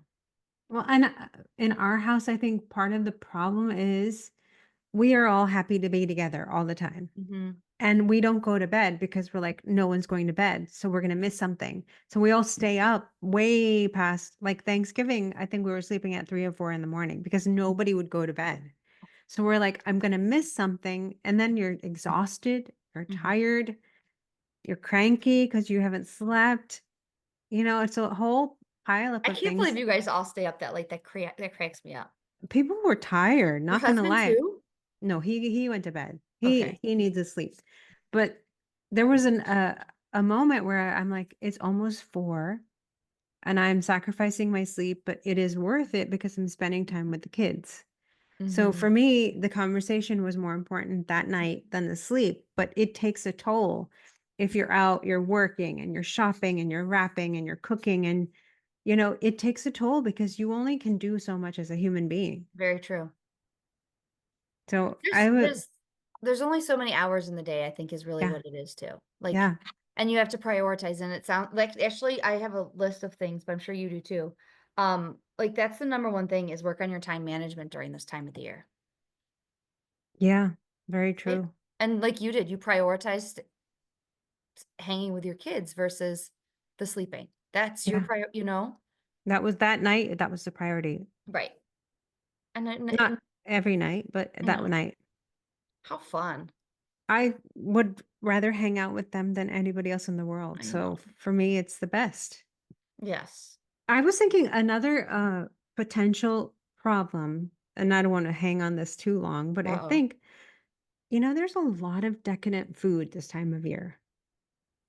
Well, and, in our house, I think part of the problem is we are all happy to be together all the time. Hmm. And we don't go to bed because we're like, no one's going to bed. So we're going to miss something. So we all stay up way past like Thanksgiving. I think we were sleeping at 3 or 4 in the morning because nobody would go to bed. So we're like, I'm going to miss something. And then you're exhausted, you're Hmm. tired, you're cranky because you haven't slept. It's a whole pileup I of can't believe things. you guys all stay up that late. That cracks me up. People were tired, Your not going to husband lie. too? No, he went to bed. Okay. He needs his sleep. But there was a moment where I'm like, it's almost 4 and I'm sacrificing my sleep, but it is worth it because I'm spending time with the kids. So Mhm. for me, the conversation was more important that night than the sleep, but it takes a toll. If you're out, you're working and you're shopping and you're wrapping and you're cooking and it takes a toll because you only can do so much as a human being. Very true. So There's I would there's there's only so many hours in the day, I think is really yeah, what it is too. Like, yeah, and you have to prioritize, and it sounds like actually I have a list of things, but I'm sure you do too. Like that's the number one thing is work on your time management during this time of the year. yeah, very Right? true. And like you did, you prioritized hanging with your kids versus the sleeping. That's your Yeah. That was that night, that was the priority. right. And Not every night, but that no, night. how fun. I would rather hang out with them than anybody else in the world. I know. So for me, it's the best. Yes. I was thinking another potential problem, and I don't want to hang on this too long, but I Uh-oh. think, there's a lot of decadent food this time of year.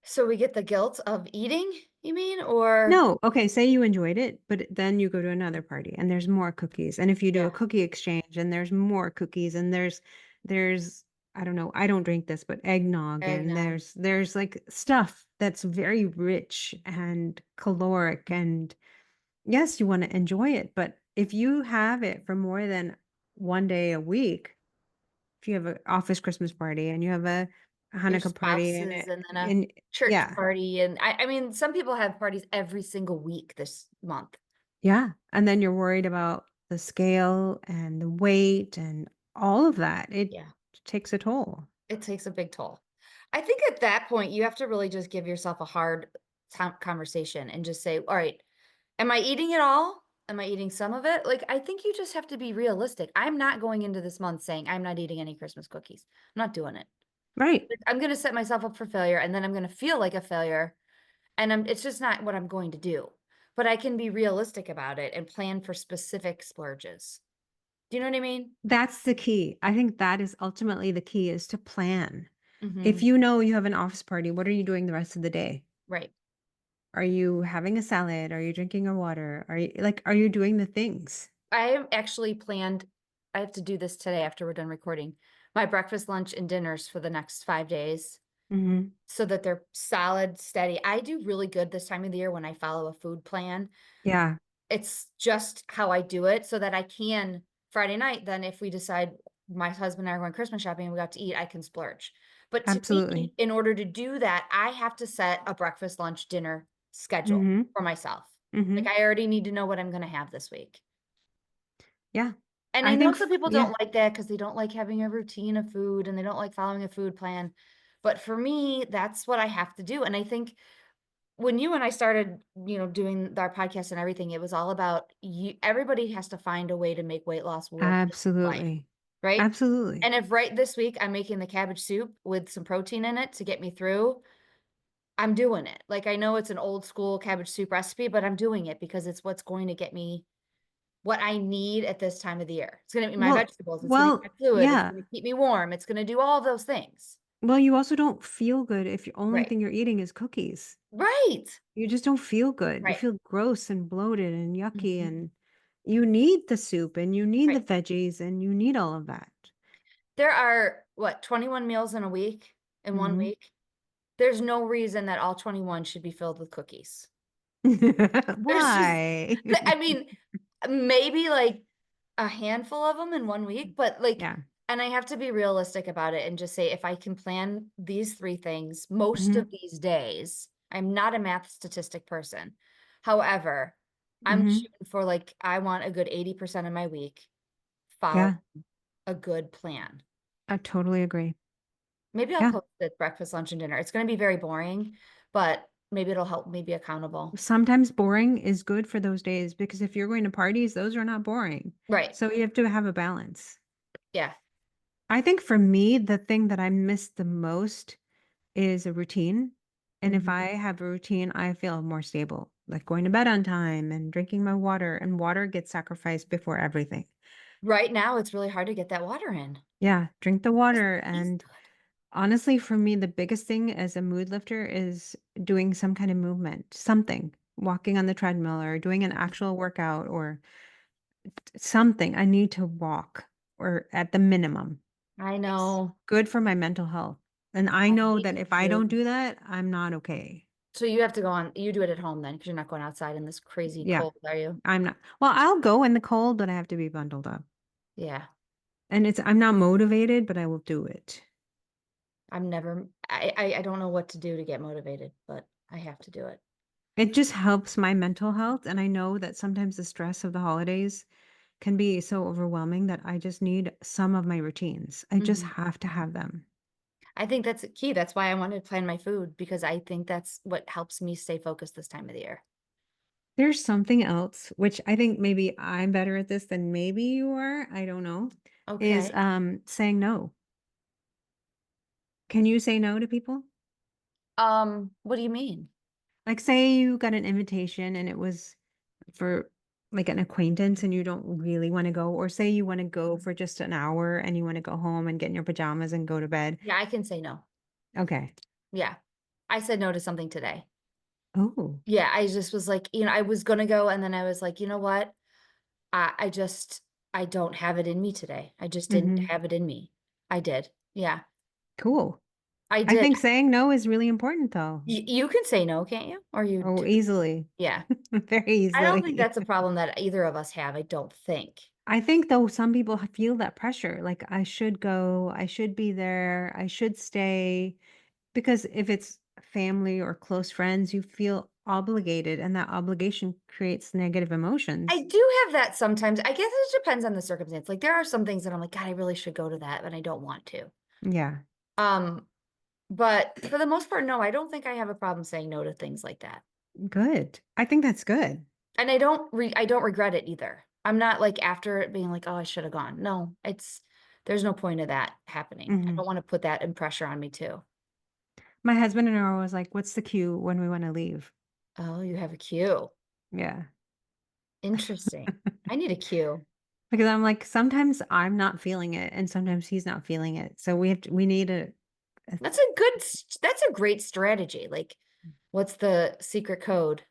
So we get the guilt of eating, you mean? Or No, okay, say you enjoyed it, but then you go to another party and there's more cookies. And if you do a yeah, cookie exchange and there's more cookies and there's I don't know, I don't drink this, but eggnog and eggnog. there's like stuff that's very rich and caloric and yes, you want to enjoy it, but if you have it for more than 1 day a week, if you have an office Christmas party and you have a Your Hanukkah party and spouses and then a and church yeah. party, and I mean, some people have parties every single week this month. Yeah, and then you're worried about the scale and the weight and all of that. It Yeah, takes a toll. it takes a big toll. I think at that point, you have to really just give yourself a hard time conversation and just say, "All right, am I eating it all? Am I eating some of it?" Like, I think you just have to be realistic. I'm not going into this month saying, "I'm not eating any Christmas cookies." I'm not doing it. Right. Like, I'm gonna set myself up for failure, and then I'm gonna feel like a failure, and it's just not what I'm going to do. But I can be realistic about it and plan for specific splurges. Do you know what I mean? That's the key. I think that is ultimately the key is to plan. If Mhm. you know you have an office party, what are you doing the rest of the day? Right. Are you having a salad? Are you drinking a water? Are you doing the things? I have actually planned I have to do this today after we're done recording, my breakfast, lunch, and dinners for the next 5 days Mhm. so that they're solid, steady. I do really good this time of the year when I follow a food plan. Yeah, It's just how I do it so that I can Friday night, then if we decide my husband and I are going Christmas shopping and we got to eat, I can splurge. But to absolutely. me, in order to do that, I have to set a breakfast, lunch, dinner schedule Mhm. for myself. Like, Mhm. I already need to know what I'm gonna have this week. Yeah. And I I know think some people yeah, don't like that because they don't like having a routine of food and they don't like following a food plan. But for me, that's what I have to do. And I think when you and I started, doing our podcast and everything, it was all about you everybody has to find a way to make weight loss work in life, absolutely. right? Absolutely. And if right this week I'm making the cabbage soup with some protein in it to get me through, I'm doing it. Like, I know it's an old school cabbage soup recipe, but I'm doing it because it's what's going to get me what I need at this time of the year. It's gonna be my vegetables, it's gonna be my fluid, it's Yeah. gonna keep me warm, it's gonna do all those things. Well, you also don't feel good if your only Right. thing you're eating is cookies. Right. You just don't feel good. You Right. feel gross and bloated and yucky, Mhm. and you need the soup and you need the Right. veggies and you need all of that. There are, what, 21 meals in a week in 1 Mhm. week? There's no reason that all 21 should be filled with cookies. There's just Why? I mean, maybe, like, a handful of them in 1 week, but, like, Yeah. and I have to be realistic about it and just say, if I can plan these 3 things most Mhm. of these days, I'm not a math statistic person. However, I'm Mhm. shooting for, like, I want a good 80% of my week follow Yeah, a good plan. I totally agree. Maybe I'll Yeah. post it breakfast, lunch, and dinner. It's gonna be very boring, but maybe it'll help me be accountable. Sometimes boring is good for those days because if you're going to parties, those are not boring. Right. So you have to have a balance. Yeah. I think for me, the thing that I miss the most is a routine. And if I Mhm. have a routine, I feel more stable, like going to bed on time and drinking my water, and water gets sacrificed before everything. Right now, it's really hard to get that water in. Yeah, drink the water. Tastes And good. honestly, for me, the biggest thing as a mood lifter is doing some kind of movement, something, walking on the treadmill or doing an actual workout or something. I need to walk or at the minimum. I It's know. good for my mental health. And I I know hate that it if I don't too. do that, I'm not okay. So you have to go on, you do it at home then, because you're not going outside in this crazy Yeah, cold, are you? I'm not. Well, I'll go in the cold, but I have to be bundled up. Yeah. And I'm not motivated, but I will do it. I don't know what to do to get motivated, but I have to do it. It just helps my mental health. And I know that sometimes the stress of the holidays can be so overwhelming that I just need some of my routines. I just Mhm. have to have them. I think that's key. That's why I wanted to plan my food because I think that's what helps me stay focused this time of the year. There's something else, which I think maybe I'm better at this than maybe you are. I don't know, is Okay. saying no. Can you say no to people? What do you mean? Like say you got an invitation and it was for like an acquaintance and you don't really want to go, or say you want to go for just an hour and you want to go home and get in your pajamas and go to bed. Yeah, I can say no. Okay. Yeah. I said no to something today. Oh. Yeah, I just was like, I was gonna go and then I was like, you know what? I just I don't have it in me today. I just didn't Hmm. have it in me. I did. Yeah, Cool. I I did. think saying no is really important though. You can say no, can't you? Or you Oh, do. easily. Yeah. Very I don't think easily. that's a problem that either of us have. I don't think. I think though some people feel that pressure, like I should go, I should be there, I should stay. Because if it's family or close friends, you feel obligated, and that obligation creates negative I emotions. do have that sometimes. I guess it depends on the circumstance. Like there are some things that I'm like, God, I really should go to that, but I don't want to. Yeah, Um, but for the most part, no, I don't think I have a problem saying no to things like that. good. I think that's good. And I don't regret it either. I'm not like after it being like, oh, I should have gone. No, there's no point of that happening. I Mhm. don't want to put that in pressure on me too. My husband and I are always like, "What's the cue when we want to leave?" Oh, you have a cue. Yeah. Interesting. I need a cue. Because I'm like, sometimes I'm not feeling it, and sometimes he's not feeling it. So we need a That's a great strategy. Like, what's the secret code,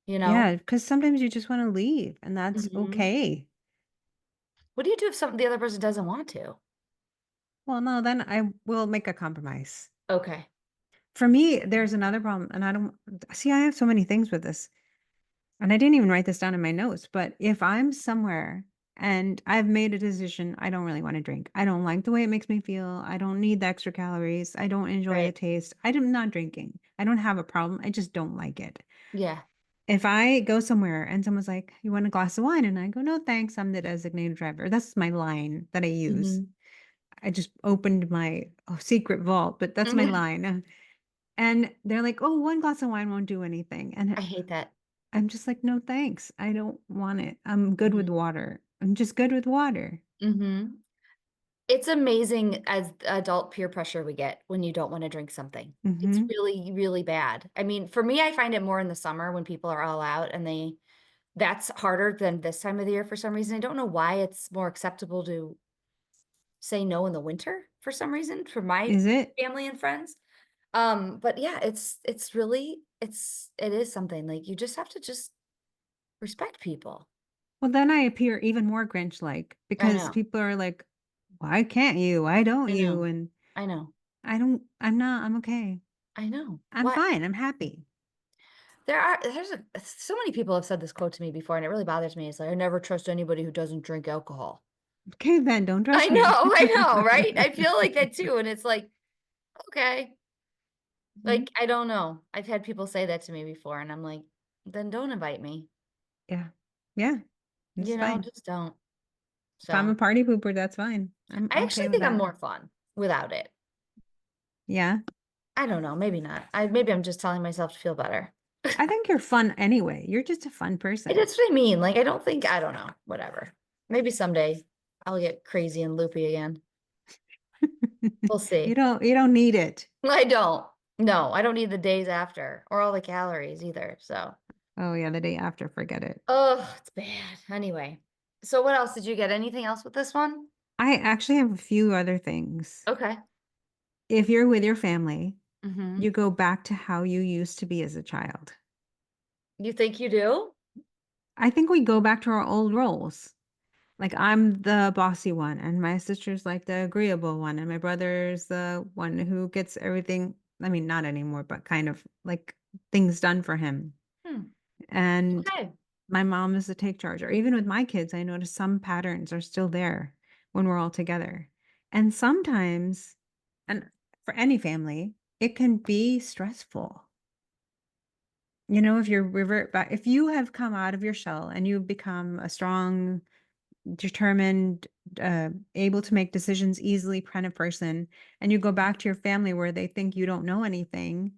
you know? yeah, because sometimes you just want to leave, and that's Mhm. okay. What do you do if the other person doesn't want to? Well, no, then I will make a compromise. Okay. For me, there's another problem, and I don't see. I have so many things with this. And I didn't even write this down in my notes, but if I'm somewhere and I've made a decision, I don't really want to drink. I don't like the way it makes me feel. I don't need the extra calories. I don't enjoy the Right. taste. I'm not drinking. I don't have a problem. I just don't like it. Yeah. If I go somewhere and someone's like, "You want a glass of wine?" And I go, "No, thanks. I'm the designated driver." That's my line that I use. Hmm. I just opened my secret vault, but that's my line. And they're like, "Oh, one glass of wine won't do anything." And I hate that. I'm just like, "No, thanks. I don't want it. I'm good with Hmm. water. I'm just good with water." Hmm. It's amazing as adult peer pressure we get when you don't want to drink something. It's Mhm. really, really bad. I mean, for me, I find it more in the summer when people are all out and that's harder than this time of the year for some reason. I don't know why it's more acceptable to say no in the winter for some reason for my Is it? family and friends. But yeah, it's really it is something like you just have to just respect people. Well, then I appear even more Grinch-like I because know. people are like, "Why can't you? Why don't I you?" know. And I know. I'm not. I'm okay. I know. I'm What? fine. I'm happy. So many people have said this quote to me before, and it really bothers me. It's like I never trust anybody who doesn't drink alcohol. Okay, then don't I trust know, me. I know, right? I feel like that too, and it's like, okay, Mhm. like I don't know. I've had people say that to me before, and I'm like, then don't invite me. Yeah. Yeah, it's fine. Just don't. If I'm So a party pooper, that's fine. I I'm actually okay with think I'm that. more fun without it. Yeah. I don't know, maybe not. Maybe I'm just telling myself to feel better. I think you're fun anyway. You're just a fun person. That's what I mean. Like I don't know, whatever. Maybe someday I'll get crazy and loopy again. We'll see. You don't need it. I don't. No, I don't need the days after or all the calories either. So, Oh yeah, the day after, forget it. oh, it's bad. Anyway, So what else? Did you get anything else with this one? I actually have a few other things. Okay. If you're with your family, Mhm. you go back to how you used to be as a child. You think you do? I think we go back to our old roles. Like I'm the bossy one, and my sister's like the agreeable one, and my brother's the one who gets everything. I mean, not anymore, but kind of like things done for him. Hmm, And okay. my mom is the take charge. Or even with my kids, I notice some patterns are still there when we're all together. And sometimes, and for any family, it can be stressful. If you revert back, if you have come out of your shell and you've become a strong, determined, able to make decisions easily kind of person, and you go back to your family where they think you don't know anything,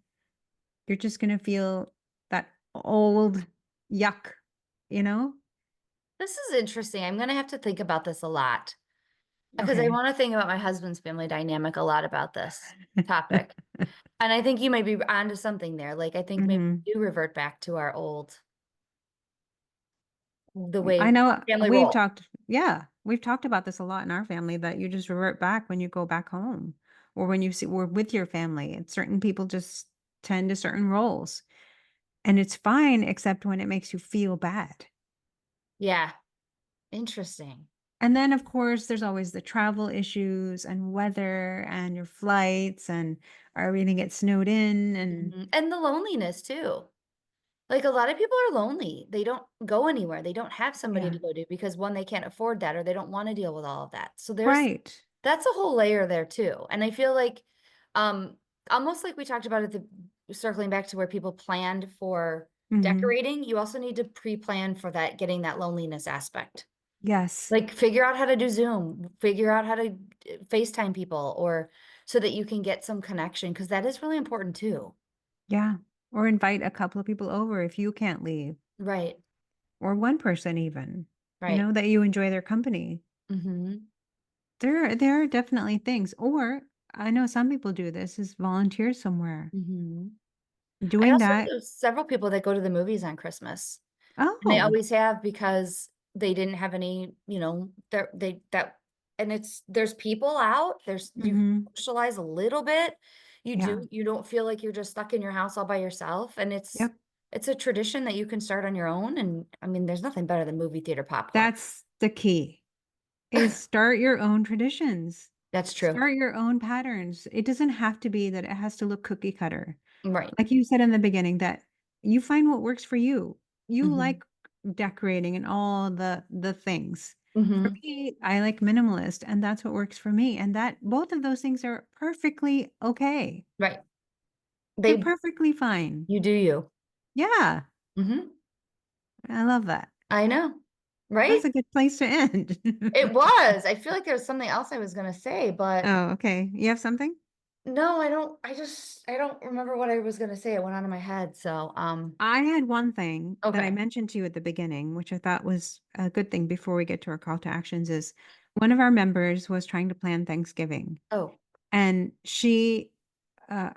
you're just going to feel that old yuck, you know? This is interesting. I'm gonna have to think about this a lot because I Okay. wanna think about my husband's family dynamic a lot about this topic. And I think you might be onto something there. Like, I think maybe Mhm. we do revert back to our old the I way know family role. we've talked about this a lot in our family that you just revert back when you go back home or when we're with your family and certain people just tend to certain roles. And it's fine except when it makes you feel bad. Yeah, interesting. And then of course there's always the travel issues and weather and your flights and are we gonna get snowed in and Mhm, and the loneliness too. Like, a lot of people are lonely. They don't go anywhere. They don't have somebody yeah. to go to because, 1, they can't afford that or they don't wanna deal with all of that. So Right. that's a whole layer there too, and I feel like, um, almost like we talked about at the circling back to where people planned for Mhm. decorating, you also need to pre-plan for that getting that loneliness aspect. Yes. Like, figure out how to do Zoom, figure out how to FaceTime people or so that you can get some connection because that is really important too. Yeah. Or invite a couple of people over if you can't leave. Right, Or one person even, right. that you enjoy their company. Mhm, There are definitely things, or I know some people do this, is volunteer somewhere. mhm. I Doing also that. know several people that go to the movies on Christmas. And they Oh, always have because they didn't have any, they that and there's people out, you mhm. socialize a little bit. Yeah. You don't feel like you're just stuck in your house all by yourself, and Yep. it's a tradition that you can start on your own, and, I mean, there's nothing better than movie theater popcorn. That's the key, is start your own traditions. That's true. Start your own patterns. It doesn't have to be that it has to look cookie cutter. Right. Like you said in the beginning, that you find what works for you. You Mhm. like decorating and all the things. For Mhm. me, I like minimalist, and that's what works for me, and that both of those things are perfectly okay. Right. They're They perfectly fine. You do you. Yeah, Mhm. I love that. I know. Right? That's a good place to end. It was. I feel like there was something else I was gonna say, but Oh, okay. You have something? no, I don't remember what I was gonna say, it went out of my head, so, I had one thing that I okay. mentioned to you at the beginning, which I thought was a good thing before we get to our call to actions, is one of our members was trying to plan Thanksgiving. Oh, And she, uh,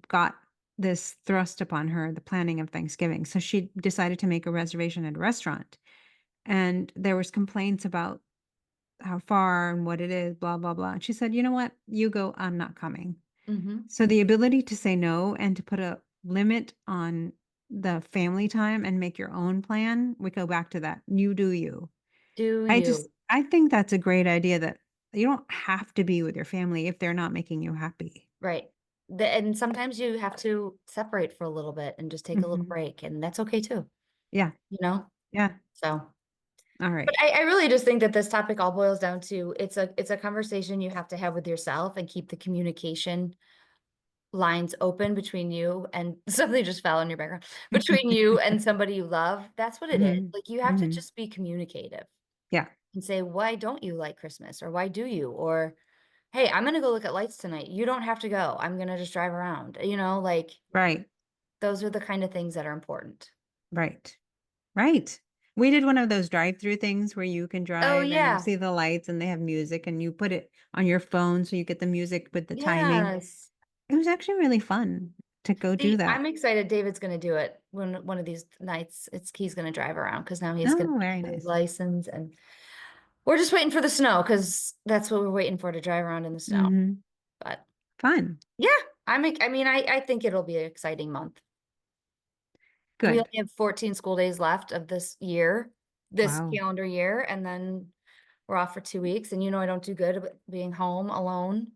got this thrust upon her, the planning of Thanksgiving. So she decided to make a reservation at a restaurant. And there was complaints about how far and what it is, blah, blah, blah. And she said, "You know what? You go, I'm not coming." mhm. So the ability to say no and to put a limit on the family time and make your own plan, we go back to that. You do you. Do you. I think that's a great idea that you don't have to be with your family if they're not making you happy. Right. And sometimes you have to separate for a little bit and just take a little Mhm. break, and that's okay too, Yeah. you know? Yeah. So, All but right. I really just think that this topic all boils down to it's a conversation you have to have with yourself and keep the communication lines open between you and something just fell in your background, between you and somebody you love. That's what it is. Mhm. Like, you have to Mhm. just be communicative Yeah. and say, "Why don't you like Christmas?" Or "Why do you?" Or, "Hey, I'm gonna go look at lights tonight. You don't have to go. I'm gonna just drive around." Like, Right. those are the kind of things that are important. Right. Right. We did one of those drive-through things where you can Oh, drive and you yeah. see the lights and they have music and you put it on your phone so you get the music with the timing. Yes. It was actually really fun to go do See, that. I'm excited David's gonna do it one of these nights. He's gonna drive around because now he's gonna Oh, very get his nice. license, and We're just waiting for the snow because that's what we're waiting for to drive around in the snow. Hmm. But Fun. yeah, I mean, I think it'll be an exciting month. We only Good. have 14 school days left of this year, this Wow. calendar year, and then we're off for 2 weeks. And I don't do good about being home alone.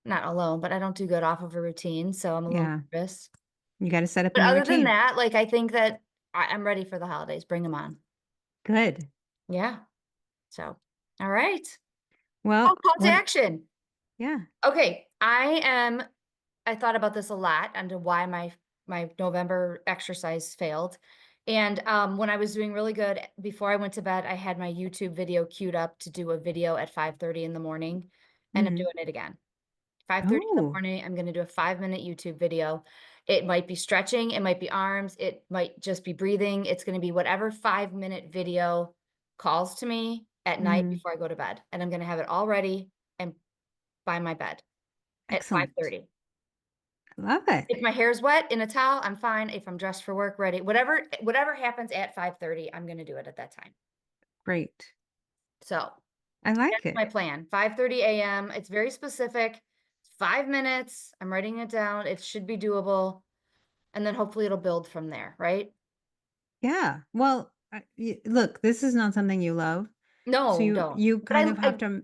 Not alone, but I don't do good off of a routine, so I'm a little Yeah. nervous. You got to set up a But new other than routine. that, like, I think that I'm ready for the holidays. Bring them on. Good. Yeah. So, all right. Oh, Well, call to what? action. Yeah. Okay. I thought about this a lot and why my November exercise failed. And when I was doing really good before I went to bed, I had my YouTube video queued up to do a video at 5:30 in the morning, and I'm Hmm. doing it again. 5:30 in the Oh, morning, I'm gonna do a 5-minute YouTube video. It might be stretching, it might be arms, it might just be breathing. It's gonna be whatever 5-minute video calls to me at night hmm. before I go to bed, and I'm gonna have it all ready and by my bed at Excellent. 5:30. I love it. If my hair's wet in a towel, I'm fine. If I'm dressed for work, ready, whatever happens at 5:30, I'm gonna do it at that time. Great. So, I like that's my it. plan. 5:30 AM. It's very specific. It's 5 minutes. I'm writing it down. It should be doable, and then hopefully it'll build from there, right? Yeah. Well, look, this is not something you love. So No, don't. you But kind of have to,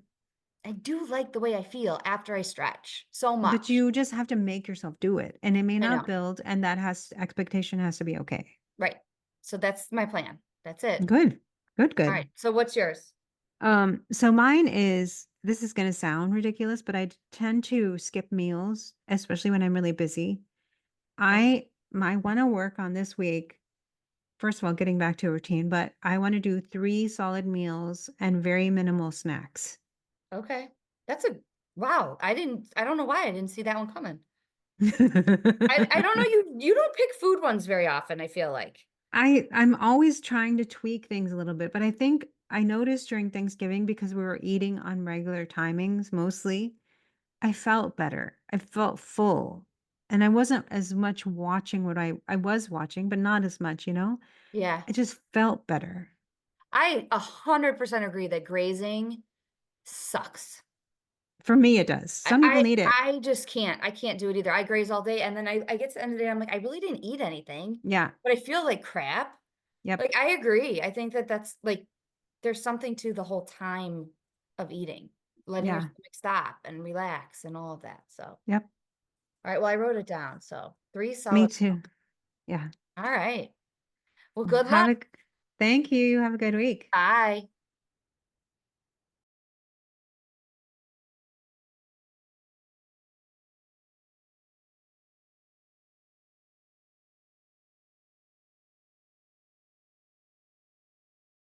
I do like the way I feel after I stretch so but much. you just have to make yourself do it. And it may I not know. build, and that has expectation has to be okay. Right. So that's my plan. That's it. Good. Good, All right. good. So what's yours? So mine is this is gonna sound ridiculous, but I tend to skip meals, especially when I'm really busy. Oh, I want to work on this week. First of all, getting back to a routine, but I want to do 3 solid meals and very minimal snacks. okay. That's a wow. I don't know why I didn't see that one coming. I don't know, you don't pick food ones very often, I feel like. I'm always trying to tweak things a little bit, but I think I noticed during Thanksgiving because we were eating on regular timings mostly, I felt better. I felt full. And I wasn't as much watching what I was watching, but not as much, you know? Yeah. I just felt better. I 100% agree that grazing sucks. For me, it does. I Some people I need it. I just can't. I can't do it either. I graze all day, and then I get to the end of the day, I'm like, "I really didn't eat anything, Yeah. but I feel like crap." Yep. Like, I agree. I think that that's, like, there's something to the whole time of eating, letting your Yeah. stomach stop and relax and all of that, so Yep. alright, well, I wrote it down, so 3 Me solid too. Yeah. alright. Well, Well, good luck. thank you. Have a good week. Bye.